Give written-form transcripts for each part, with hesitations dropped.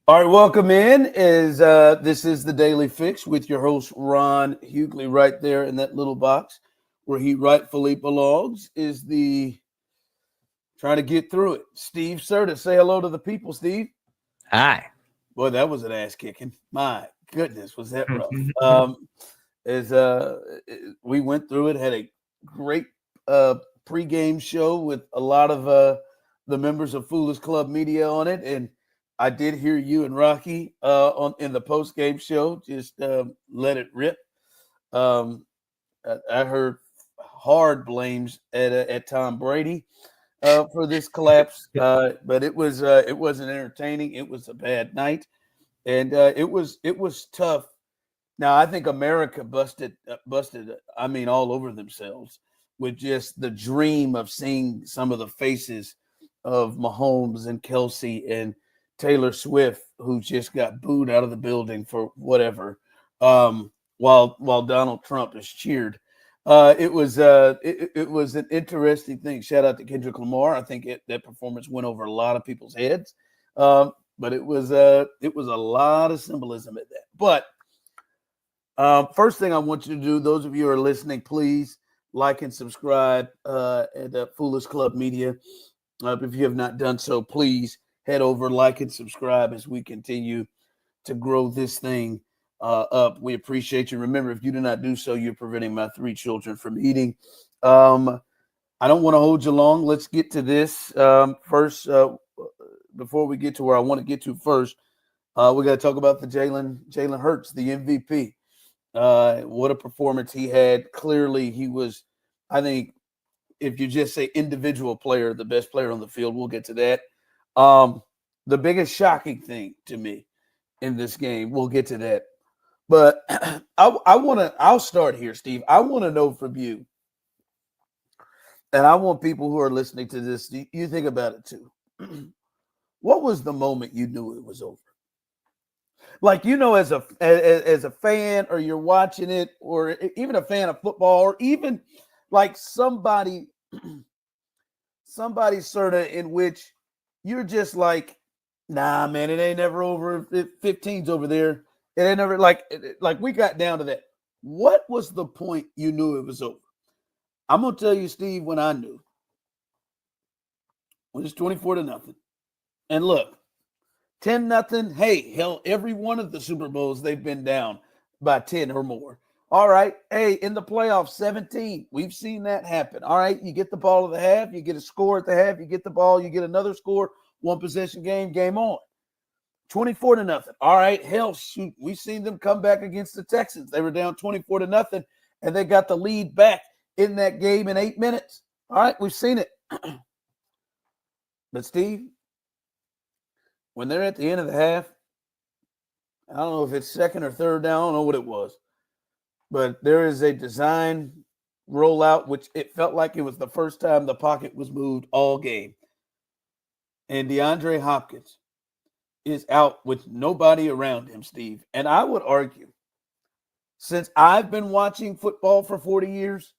All right, welcome in. This is the Daily Fix with your host Ron Hughley right there in that little box where he rightfully belongs. Is the trying to get through it. Steve Serta, say hello to the people, Steve. Hi. Boy, that was an ass kicking. My goodness, was that rough? As we went through it, had a great pregame show with a lot of the members of Foolish Club Media on it, and I did hear you and Rocky in the post game show. Just let it rip. I heard hard blames at Tom Brady for this collapse, but it wasn't entertaining. It was a bad night, and it was tough. Now I think America busted. I mean, all over themselves with just the dream of seeing some of the faces of Mahomes and Kelsey and Taylor Swift, who just got booed out of the building for whatever, while Donald Trump is cheered. It was an interesting thing. Shout out to Kendrick Lamar. I think that performance went over a lot of people's heads, but it was a lot of symbolism in that. But first thing I want you to do, those of you who are listening, please like and subscribe at Foolish Club Media. If you have not done so, please head over, like and subscribe as we continue to grow this thing up. We appreciate you. Remember, if you do not do so, you're preventing my 3 children from eating. I don't want to hold you long. Let's get to this first. Before we get to where I want to get to first, we got to talk about the Jalen Hurts, the MVP. What a performance he had. Clearly, he was, I think, if you just say individual player, the best player on the field. We'll get to that. The biggest shocking thing to me in this game, we'll get to that. But I'll start here, Steve. I want to know from you, and I want people who are listening to this, you think about it too. What was the moment you knew it was over? Like, as a fan, or you're watching it, or even a fan of football, or even like somebody sort of in which you're just like, nah, man, it ain't never over. 15's over there. It ain't never like we got down to that. What was the point you knew it was over? I'm gonna tell you, Steve, when I knew. When it's 24-0. And look, 10-0. Hey, hell, every one of the Super Bowls they've been down by 10 or more. All right. Hey, in the playoffs, 17. We've seen that happen. All right. You get the ball at the half, you get a score at the half, you get the ball, you get another score, 1-possession game on. 24-0. All right. Hell, shoot. We've seen them come back against the Texans. They were down 24-0, and they got the lead back in that game in 8 minutes. All right. We've seen it. But, Steve, when they're at the end of the half, I don't know if it's second or third down. I don't know what it was. But there is a design rollout, which it felt like it was the first time the pocket was moved all game. And DeAndre Hopkins is out with nobody around him, Steve. And I would argue, since I've been watching football for 40 years,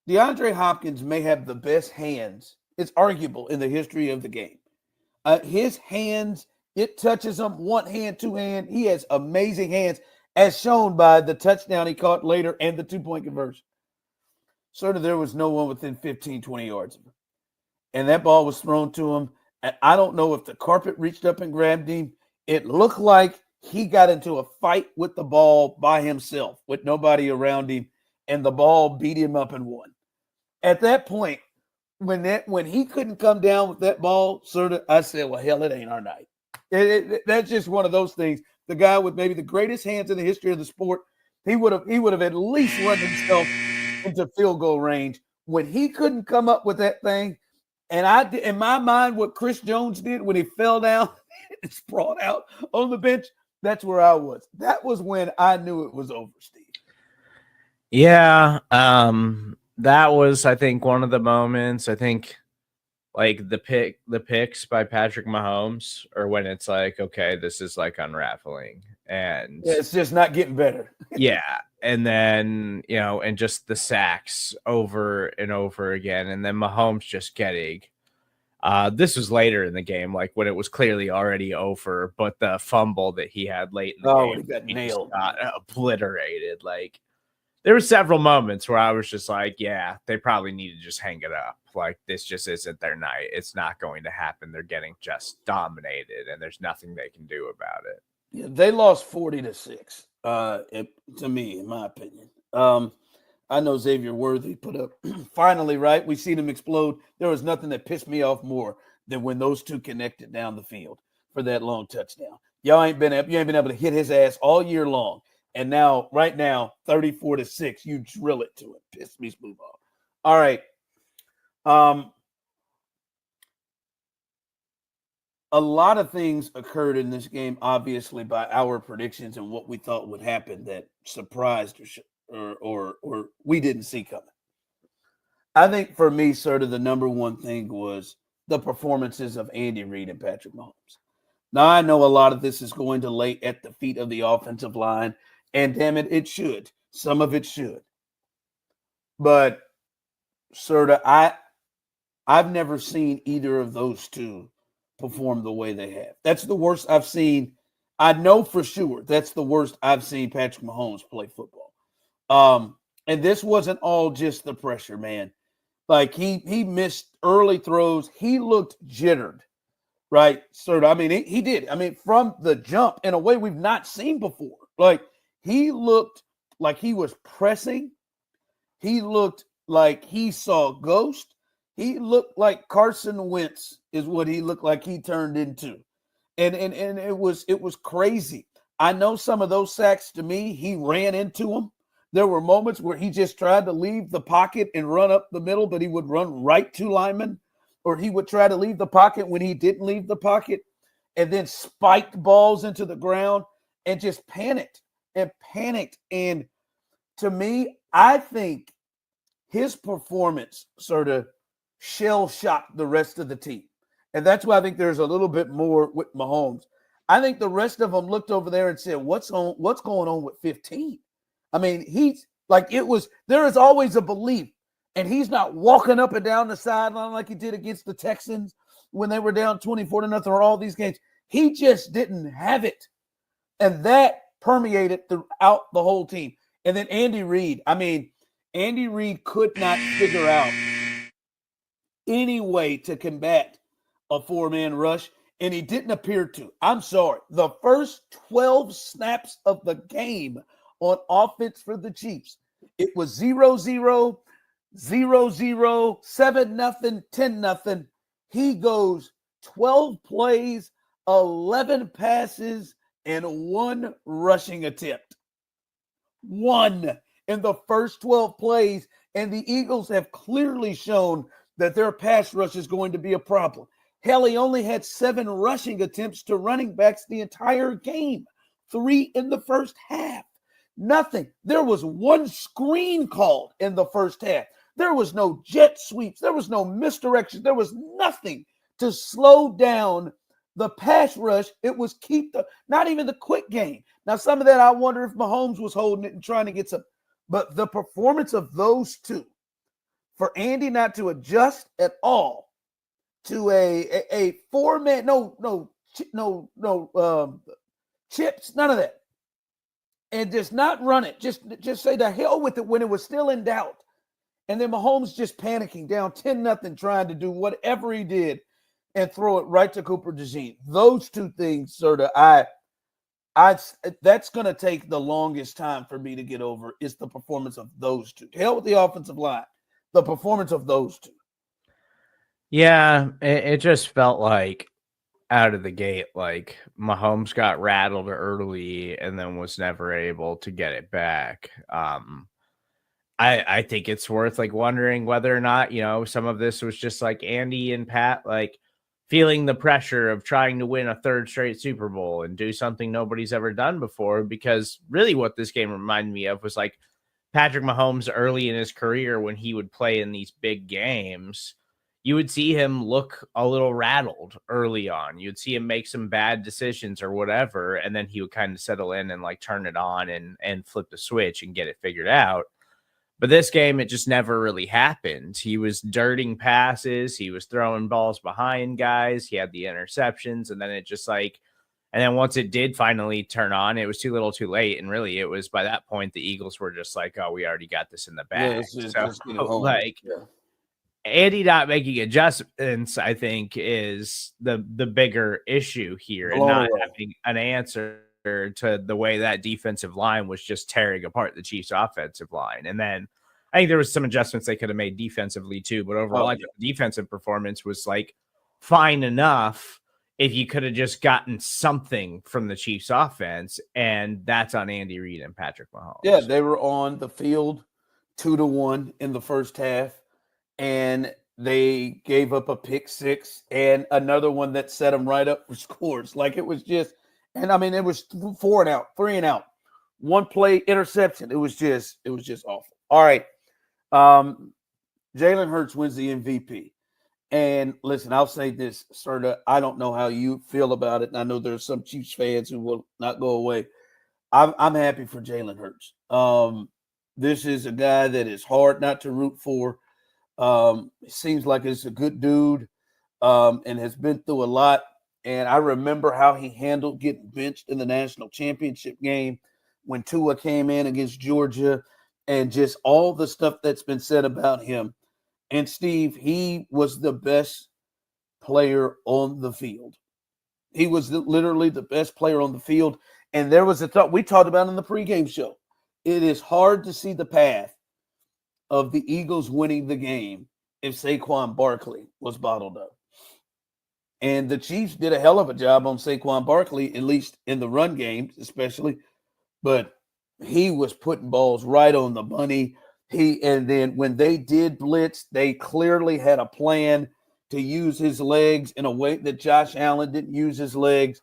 DeAndre Hopkins may have the best hands. It's arguable in the history of the game. His hands, it touches him, one hand, two hand. He has amazing hands, as shown by the touchdown he caught later and the 2-point conversion. Sort of there was no one within 15, 20 yards of him. And that ball was thrown to him. And I don't know if the carpet reached up and grabbed him. It looked like he got into a fight with the ball by himself with nobody around him, and the ball beat him up and won. At that point, when he couldn't come down with that ball, sort of, I said, well, hell, it ain't our night. That's just one of those things. The guy with maybe the greatest hands in the history of the sport, he would have at least run himself into field goal range. When he couldn't come up with that thing, and I did, in my mind, what Chris Jones did when he fell down and sprawled out on the bench, that's where I was. That was when I knew it was over, Steve. Yeah, that was, I think, one of the moments. I think, like the picks by Patrick Mahomes, or when it's like, okay, this is like unraveling, and it's just not getting better. Yeah, and then and just the sacks over and over again, and then Mahomes just getting This was later in the game, like when it was clearly already over, but the fumble that he had late in the game, he got he nailed. just got obliterated. Like, there were several moments where I was just like, yeah, they probably need to just hang it up. Like, this just isn't their night. It's not going to happen. They're getting just dominated, and there's nothing they can do about it. Yeah, they lost 40-6. To me, in my opinion. I know Xavier Worthy put up finally, right? We seen him explode. There was nothing that pissed me off more than when those two connected down the field for that long touchdown. You ain't been able to hit his ass all year long. And now, right now, 34-6, you drill it to him. Piss me smooth off. All right. A lot of things occurred in this game, obviously, by our predictions and what we thought would happen that surprised or we didn't see coming. I think for me, sort of the number one thing was the performances of Andy Reid and Patrick Mahomes. Now, I know a lot of this is going to lay at the feet of the offensive line, and damn it, it should. Some of it should. But sort of, I've never seen either of those two perform the way they have. That's the worst I've seen. I know for sure that's the worst I've seen Patrick Mahomes play football. And this wasn't all just the pressure, man. Like he missed early throws. He looked jittered, right? Sort of. I mean, he did. I mean, from the jump in a way we've not seen before. Like he looked like he was pressing. He looked like he saw ghost. He looked like Carson Wentz is what he looked like he turned into. And it was crazy. I know some of those sacks to me, he ran into them. There were moments where he just tried to leave the pocket and run up the middle, but he would run right to linemen, or he would try to leave the pocket when he didn't leave the pocket and then spiked balls into the ground and just panicked. And to me, I think his performance sort of shell-shocked the rest of the team. And that's why I think there's a little bit more with Mahomes. I think the rest of them looked over there and said, what's going on with 15? I mean, there is always a belief, and he's not walking up and down the sideline like he did against the Texans when they were down 24-0 or all these games. He just didn't have it. And that permeated throughout the whole team. And then Andy Reid could not figure out any way to combat a four-man rush, and he didn't appear to. I'm sorry. The first 12 snaps of the game on offense for the Chiefs, it was 0-0, 0-0, 7-0, 10-0. He goes 12 plays, 11 passes, and 1 rushing attempt. 1 in the first 12 plays, and the Eagles have clearly shown that their pass rush is going to be a problem. Hell, he only had 7 rushing attempts to running backs the entire game. 3 in the first half. Nothing. There was 1 screen called in the first half. There was no jet sweeps. There was no misdirection. There was nothing to slow down the pass rush. It was not even the quick game. Now, some of that, I wonder if Mahomes was holding it and trying to get some. But the performance of those two, for Andy not to adjust at all to a four-man, chips, none of that. And just not run it. Just say the hell with it when it was still in doubt. And then Mahomes just panicking down 10-0, trying to do whatever he did and throw it right to Cooper DeJean. Those two things sort of that's going to take the longest time for me to get over is the performance of those two. Hell with the offensive line. The performance of those two. Yeah, it just felt like out of the gate, like Mahomes got rattled early and then was never able to get it back. I think it's worth like wondering whether or not, some of this was just like Andy and Pat, like feeling the pressure of trying to win a 3rd straight Super Bowl and do something nobody's ever done before. Because really what this game reminded me of was like Patrick Mahomes early in his career when he would play in these big games. You would see him look a little rattled early on. You'd see him make some bad decisions or whatever, and then he would kind of settle in and like turn it on and flip the switch and get it figured out. But this game, it just never really happened. He was dirting passes. He was throwing balls behind guys. He had the interceptions. And then it just like, and then once it did finally turn on, it was too little too late. And really, it was by that point, the Eagles were just like, oh, we already got this in the bag. Yeah, So, just get it home. like, yeah. Andy not making adjustments, I think, is the bigger issue here, and not having an answer to the way that defensive line was just tearing apart the Chiefs' offensive line. And then I think there was some adjustments they could have made defensively too, but overall, I think the defensive performance was like fine enough if you could have just gotten something from the Chiefs' offense, and that's on Andy Reid and Patrick Mahomes. Yeah, they were on the field 2-1 in the first half, and they gave up a pick six and another one that set them right up for scores. Like it was just, and I mean, it was 4 and out, 3 and out, one play interception. It was just awful. All right. Jalen Hurts wins the MVP. And listen, I'll say this, Serta, I don't know how you feel about it. And I know there's some Chiefs fans who will not go away. I'm happy for Jalen Hurts. This is a guy that is hard not to root for. It seems like it's a good dude and has been through a lot. And I remember how he handled getting benched in the national championship game when Tua came in against Georgia, and just all the stuff that's been said about him. And Steve, he was the best player on the field. He was literally the best player on the field. And there was a thought we talked about in the pregame show. It is hard to see the path of the Eagles winning the game if Saquon Barkley was bottled up. And the Chiefs did a hell of a job on Saquon Barkley, at least in the run game, especially. But he was putting balls right on the money. And then when they did blitz, they clearly had a plan to use his legs in a way that Josh Allen didn't use his legs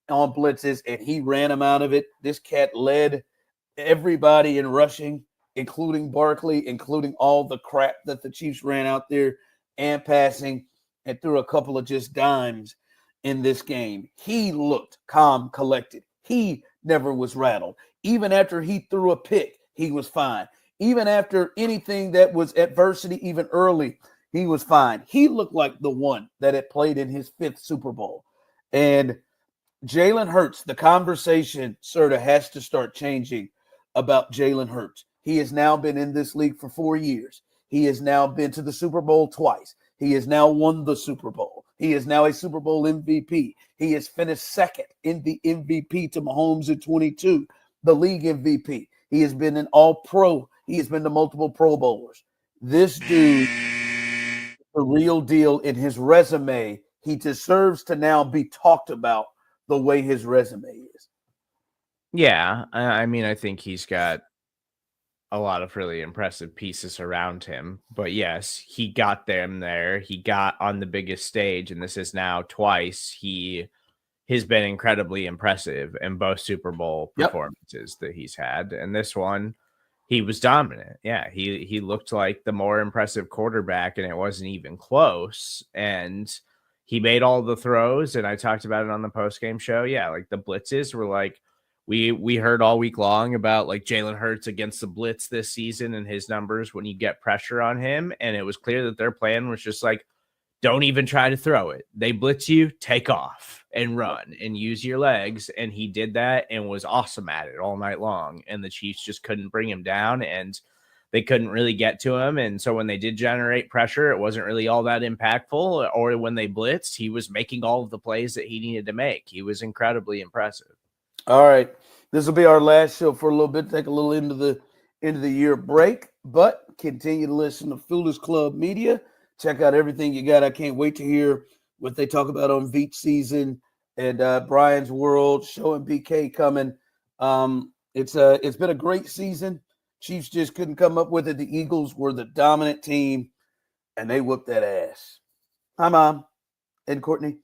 on blitzes, and he ran him out of it. This cat led everybody in rushing, including Barkley, including all the crap that the Chiefs ran out there, and passing, and threw a couple of just dimes in this game. He looked calm, collected. He never was rattled. Even after he threw a pick, he was fine. Even after anything that was adversity, even early, he was fine. He looked like the one that had played in his 5th Super Bowl. And Jalen Hurts, the conversation, Serta, has to start changing about Jalen Hurts. He has now been in this league for 4 years. He has now been to the Super Bowl twice. He has now won the Super Bowl. He is now a Super Bowl MVP. He has finished second in the MVP to Mahomes at 22, the league MVP. He has been an all-pro. He has been to multiple Pro Bowlers. This dude is the real deal in his resume. He deserves to now be talked about the way his resume is. Yeah, I mean, I think he's got a lot of really impressive pieces around him. But yes, he got them there. He got on the biggest stage, and this is now twice. He has been incredibly impressive in both Super Bowl performances that he's had. And this one, he was dominant. Yeah, he looked like the more impressive quarterback, and it wasn't even close. And he made all the throws, and I talked about it on the postgame show. Yeah, like the blitzes were like, we heard all week long about like Jalen Hurts against the blitz this season and his numbers when you get pressure on him. And it was clear that their plan was just like, don't even try to throw it. They blitz you, take off and run and use your legs. And he did that and was awesome at it all night long. And the Chiefs just couldn't bring him down, and they couldn't really get to him. And so when they did generate pressure, it wasn't really all that impactful. Or when they blitzed, he was making all of the plays that he needed to make. He was incredibly impressive. All right. This will be our last show for a little bit. Take a little end of the year break, but continue to listen to Foolish Club Media. Check out everything you got. I can't wait to hear what they talk about on Veach season and Brian's World, Show and BK coming. It's been a great season. Chiefs just couldn't come up with it. The Eagles were the dominant team, and they whooped that ass. Hi, Mom and Courtney.